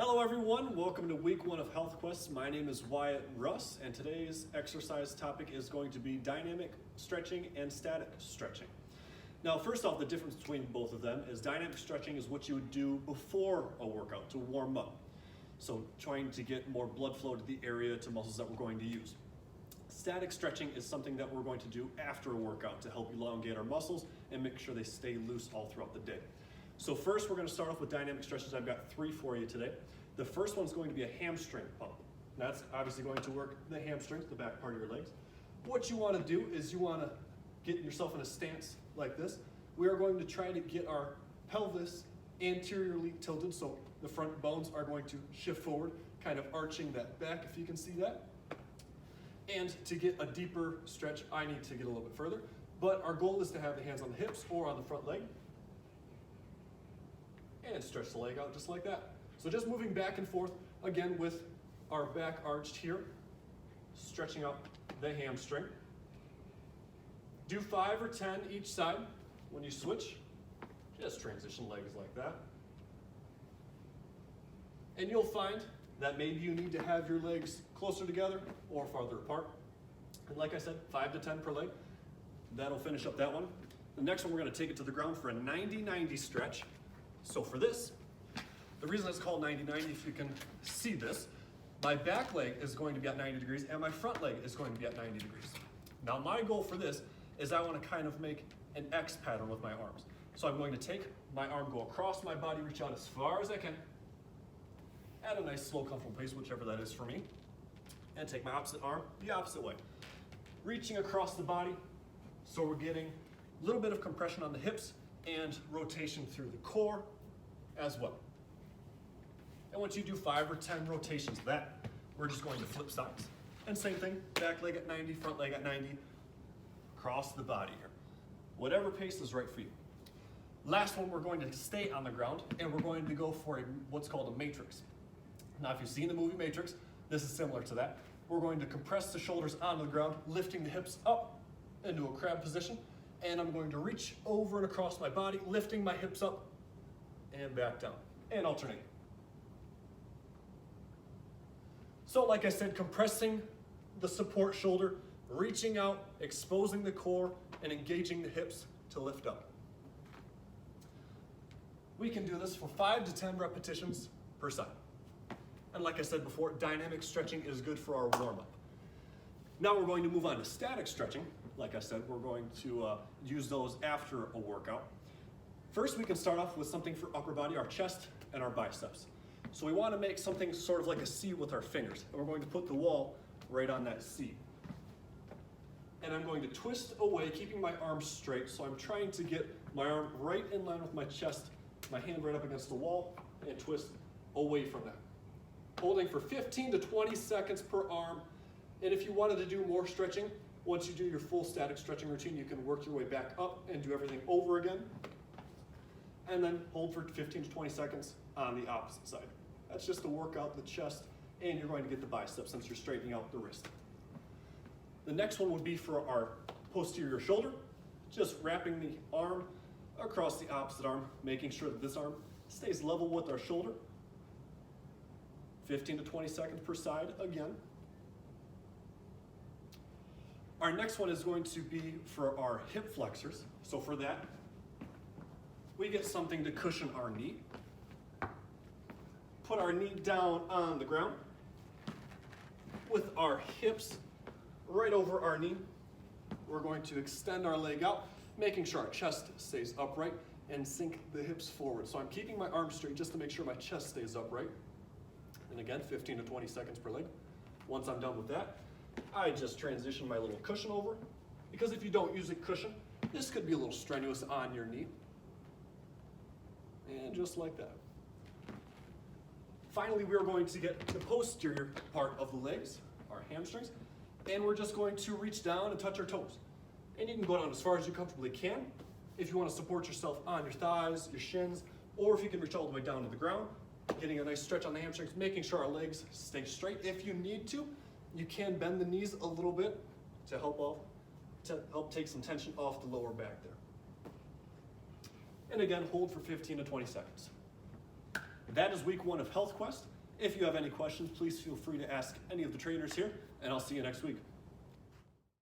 Hello everyone, welcome to week 1 of Health Quest. My name is Wyatt Russ and today's exercise topic is going to be dynamic stretching and static stretching. Now first off, the difference between both of them is dynamic stretching is what you would do before a workout to warm up. So trying to get more blood flow to the area to muscles that we're going to use. Static stretching is something that we're going to do after a workout to help elongate our muscles and make sure they stay loose all throughout the day. So first we're going to start off with dynamic stretches. I've got 3 for you today. The first one's going to be a hamstring pump. That's obviously going to work the hamstrings, the back part of your legs. What you want to do is you want to get yourself in a stance like this. We are going to try to get our pelvis anteriorly tilted, so the front bones are going to shift forward, kind of arching that back, if you can see that. And to get a deeper stretch, I need to get a little bit further, but our goal is to have the hands on the hips or on the front leg, and stretch the leg out just like that. So just moving back and forth, again with our back arched here, stretching out the hamstring. Do 5 or 10 each side. When you switch, just transition legs like that. And you'll find that maybe you need to have your legs closer together or farther apart. And like I said, 5 to 10 per leg. That'll finish up that one. The next one, we're gonna take it to the ground for a 90-90 stretch. So for this, the reason it's called 90-90, if you can see this, my back leg is going to be at 90 degrees and my front leg is going to be at 90 degrees. Now my goal for this is I want to kind of make an X pattern with my arms. So I'm going to take my arm, go across my body, reach out as far as I can, at a nice slow comfortable pace, whichever that is for me, and take my opposite arm the opposite way. Reaching across the body, so we're getting a little bit of compression on the hips and rotation through the core as well. And once you do 5 or 10 rotations of that, we're just going to flip sides. And same thing, back leg at 90, front leg at 90, across the body here. Whatever pace is right for you. Last one, we're going to stay on the ground and we're going to go for what's called a matrix. Now if you've seen the movie Matrix, this is similar to that. We're going to compress the shoulders onto the ground, lifting the hips up into a crab position, and I'm going to reach over and across my body, lifting my hips up and back down, and alternate. So like I said, compressing the support shoulder, reaching out, exposing the core, and engaging the hips to lift up. We can do this for 5 to 10 repetitions per side. And like I said before, dynamic stretching is good for our warm-up. Now we're going to move on to static stretching. Like I said, we're going to use those after a workout. First, we can start off with something for upper body, our chest and our biceps. So we want to make something sort of like a C with our fingers. And we're going to put the wall right on that C. And I'm going to twist away, keeping my arms straight. So I'm trying to get my arm right in line with my chest, my hand right up against the wall, and twist away from that. Holding for 15 to 20 seconds per arm. And if you wanted to do more stretching, once you do your full static stretching routine, you can work your way back up and do everything over again. And then hold for 15 to 20 seconds on the opposite side. That's just to work out the chest, and you're going to get the biceps since you're straightening out the wrist. The next one would be for our posterior shoulder, just wrapping the arm across the opposite arm, making sure that this arm stays level with our shoulder. 15 to 20 seconds per side again. Our next one is going to be for our hip flexors. So for that, we get something to cushion our knee. Put our knee down on the ground with our hips right over our knee. We're going to extend our leg out, making sure our chest stays upright, and sink the hips forward. So I'm keeping my arms straight just to make sure my chest stays upright. And again, 15 to 20 seconds per leg. Once I'm done with that, I just transition my little cushion over, because if you don't use a cushion, this could be a little strenuous on your knee. And just like that. Finally, we're going to get the posterior part of the legs, our hamstrings, and we're just going to reach down and touch our toes. And you can go down as far as you comfortably can. If you want to support yourself on your thighs, your shins, or if you can reach all the way down to the ground, getting a nice stretch on the hamstrings, making sure our legs stay straight. If you need to, you can bend the knees a little bit to help take some tension off the lower back there. And again, hold for 15 to 20 seconds. That is week 1 of Health Quest. If you have any questions, please feel free to ask any of the trainers here, and I'll see you next week.